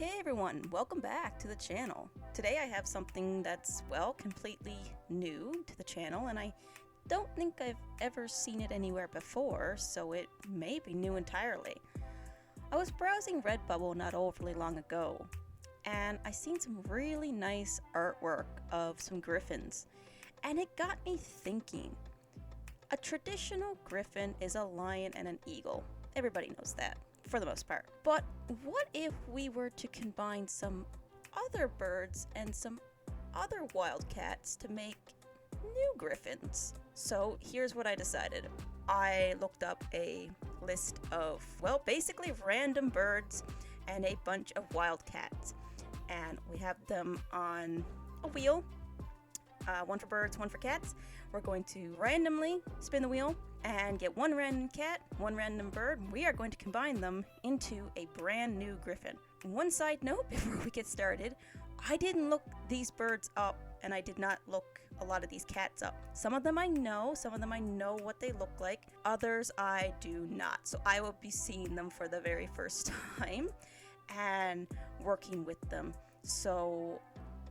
Okay everyone, welcome back to the channel. Today I have something that's, well, completely new to the channel, and I don't think I've ever seen it anywhere before, so it may be new entirely. I was browsing Redbubble not overly long ago, and I seen some really nice artwork of some griffins, and it got me thinking. A traditional griffin is a lion and an eagle. Everybody knows that, for the most part. But what if we were to combine some other birds and some other wildcats to make new griffins? So here's what I decided. I looked up a list of, well, basically random birds and a bunch of wildcats. And we have them on a wheel. One for birds, one for cats. We're going to randomly spin the wheel and get one random cat, one random bird. We are going to combine them into a brand new griffin. One side note before we get started, I didn't look these birds up, and I did not look a lot of these cats up. Some of them I know what they look like. Others I do not. So I will be seeing them for the very first time and working with them. So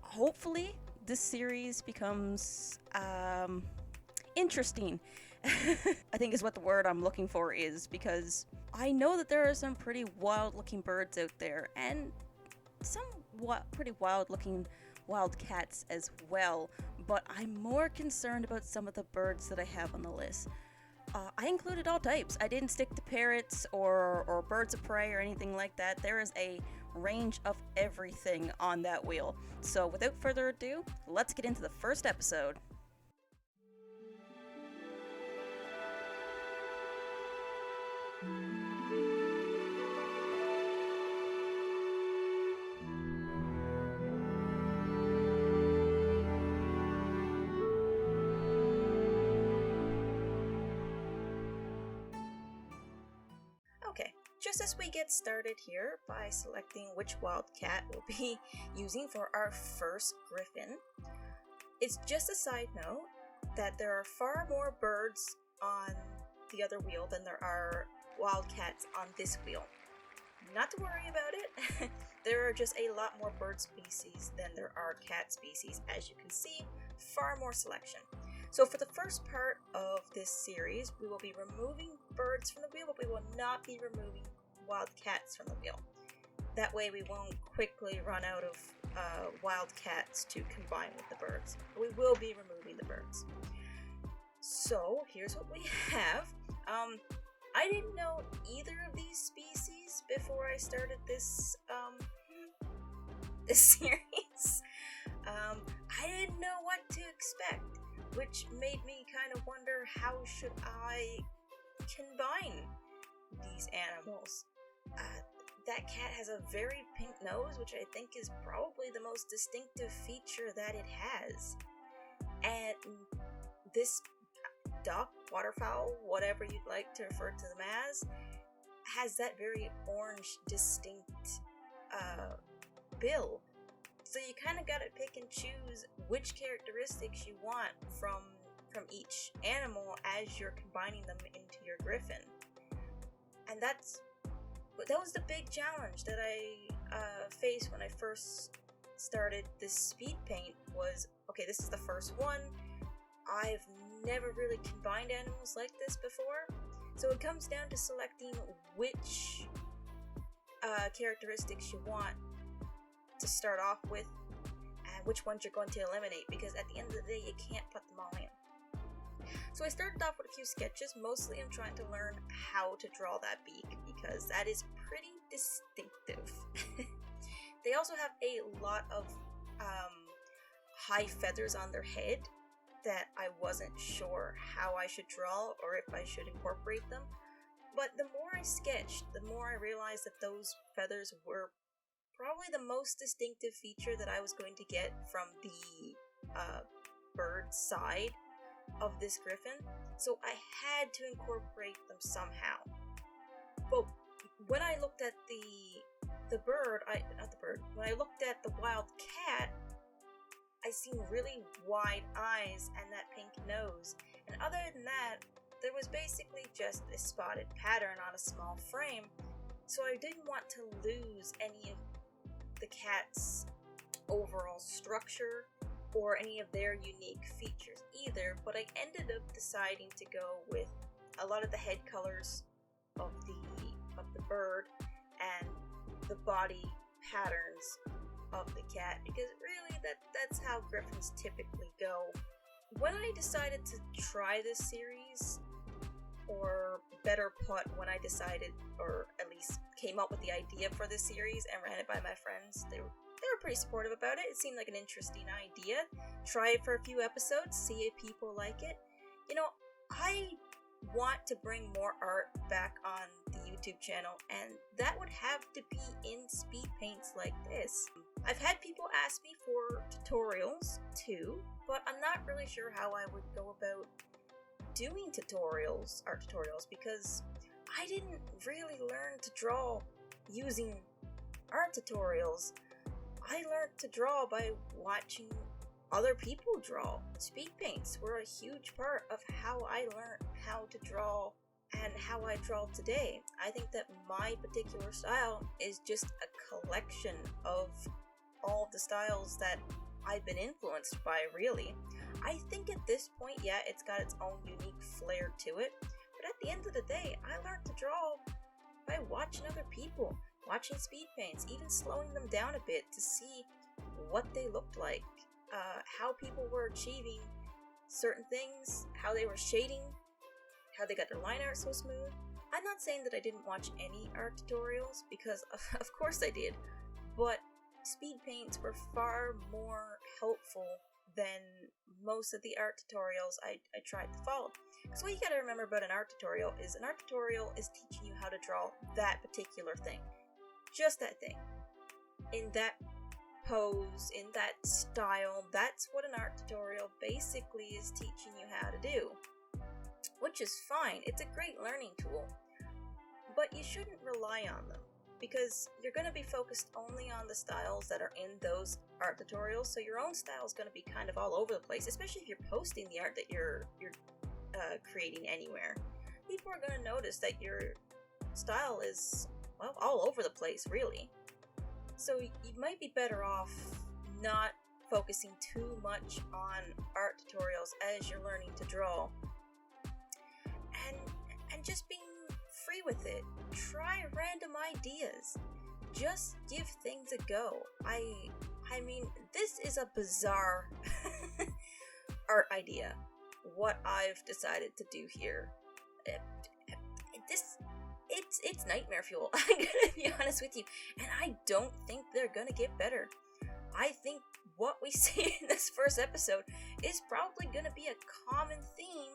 hopefully this series becomes interesting. I think is what the word I'm looking for is, because I know that there are some pretty wild looking birds out there and some pretty wild looking wildcats as well, but I'm more concerned about some of the birds that I have on the list. I included all types. I didn't stick to parrots or birds of prey or anything like that. There is a range of everything on that wheel. So without further ado, let's get into the first episode. Okay, just as we get started here by selecting which wildcat we'll be using for our first griffin, it's just a side note that there are far more birds on the other wheel than there are wildcats on this wheel. Not to worry about it, there are just a lot more bird species than there are cat species. As you can see, far more selection. So for the first part of this series, we will be removing birds from the wheel, but we will not be removing wildcats from the wheel. That way we won't quickly run out of wildcats to combine with the birds. We will be removing the birds. So here's what we have. I didn't know either of these species before I started this series. I didn't know what to expect, which made me kind of wonder, how should I combine these animals? That cat has a very pink nose, which I think is probably the most distinctive feature that it has. And this duck, waterfowl, whatever you'd like to refer to them as, has that very orange, distinct bill. So you kind of gotta pick and choose which characteristics you want from each animal as you're combining them into your griffin. And that was the big challenge that I faced when I first started this speed paint. Was, okay, this is the first one. I've never really combined animals like this before, so it comes down to selecting which characteristics you want to start off with and which ones you're going to eliminate, because at the end of the day you can't put them all in. So I started off with a few sketches. Mostly I'm trying to learn how to draw that beak, because that is pretty distinctive. They also have a lot of high feathers on their head that I wasn't sure how I should draw or if I should incorporate them. But the more I sketched, the more I realized that those feathers were probably the most distinctive feature that I was going to get from the bird side of this griffin. So I had to incorporate them somehow. But when I looked at when I looked at the wild cat, I seen really wide eyes and that pink nose, and other than that, there was basically just a spotted pattern on a small frame, so I didn't want to lose any the cat's overall structure or any of their unique features either, but I ended up deciding to go with a lot of the head colors of the bird and the body patterns of the cat, because really that's how Griffins typically go. When I decided to try this series, or better put, when I decided, or at least came up with the idea for this series and ran it by my friends, they were pretty supportive about it. It seemed like an interesting idea. Try it for a few episodes, see if people like it. You know, I want to bring more art back on the YouTube channel, and that would have to be in speed paints like this. I've had people ask me for tutorials too, but I'm not really sure how I would go about doing art tutorials, because I didn't really learn to draw using art tutorials. I learned to draw by watching other people draw. Speed paints were a huge part of how I learned how to draw and how I draw today. I think that my particular style is just a collection of all the styles that I've been influenced by, really. I think at this point, yeah, it's got its own unique flair to it, but at the end of the day, I learned to draw by watching other people, watching speed paints, even slowing them down a bit to see what they looked like, how people were achieving certain things, how they were shading, how they got their line art so smooth. I'm not saying that I didn't watch any art tutorials, because of course I did, but speed paints were far more helpful than most of the art tutorials I tried to follow. Because what you gotta remember about an art tutorial is teaching you how to draw that particular thing. Just that thing. In that pose, in that style, that's what an art tutorial basically is teaching you how to do. Which is fine, it's a great learning tool. But you shouldn't rely on them, because you're going to be focused only on the styles that are in those art tutorials, so your own style is going to be kind of all over the place, especially if you're posting the art that you're creating anywhere. People are going to notice that your style is, well, all over the place, really. So you might be better off not focusing too much on art tutorials as you're learning to draw, and just being free with it. Try random ideas. Just give things a go. I mean, this is a bizarre art idea, what I've decided to do here. It's nightmare fuel, I'm gonna be honest with you, and I don't think they're gonna get better. I think what we see in this first episode is probably gonna be a common theme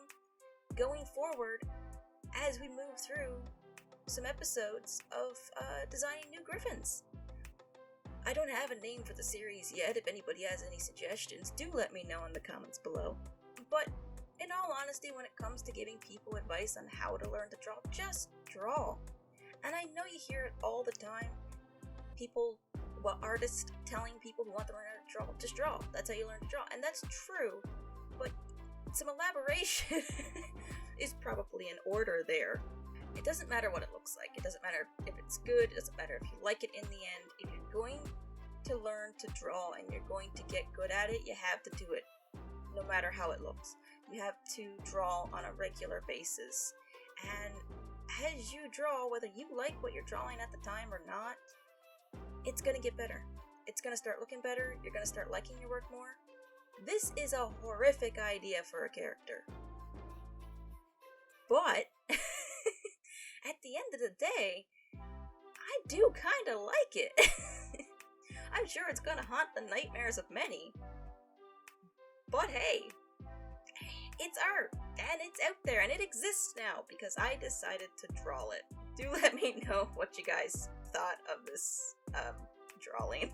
going forward as we move through some episodes of designing new Griffins. I don't have a name for the series yet. If anybody has any suggestions, do let me know in the comments below. But in all honesty, when it comes to giving people advice on how to learn to draw, just draw. And I know you hear it all the time. Artists telling people who want to learn how to draw, just draw. That's how you learn to draw. And that's true, but some elaboration is probably in order there. It doesn't matter what it looks like. It doesn't matter if it's good. It doesn't matter if you like it in the end. If you're going to learn to draw and you're going to get good at it, you have to do it, no matter how it looks. You have to draw on a regular basis. And as you draw, whether you like what you're drawing at the time or not, it's going to get better. It's going to start looking better. You're going to start liking your work more. This is a horrific idea for a character. But at the end of the day, I do kind of like it. I'm sure it's going to haunt the nightmares of many. But hey, it's art, and it's out there, and it exists now because I decided to draw it. Do let me know what you guys thought of this drawing.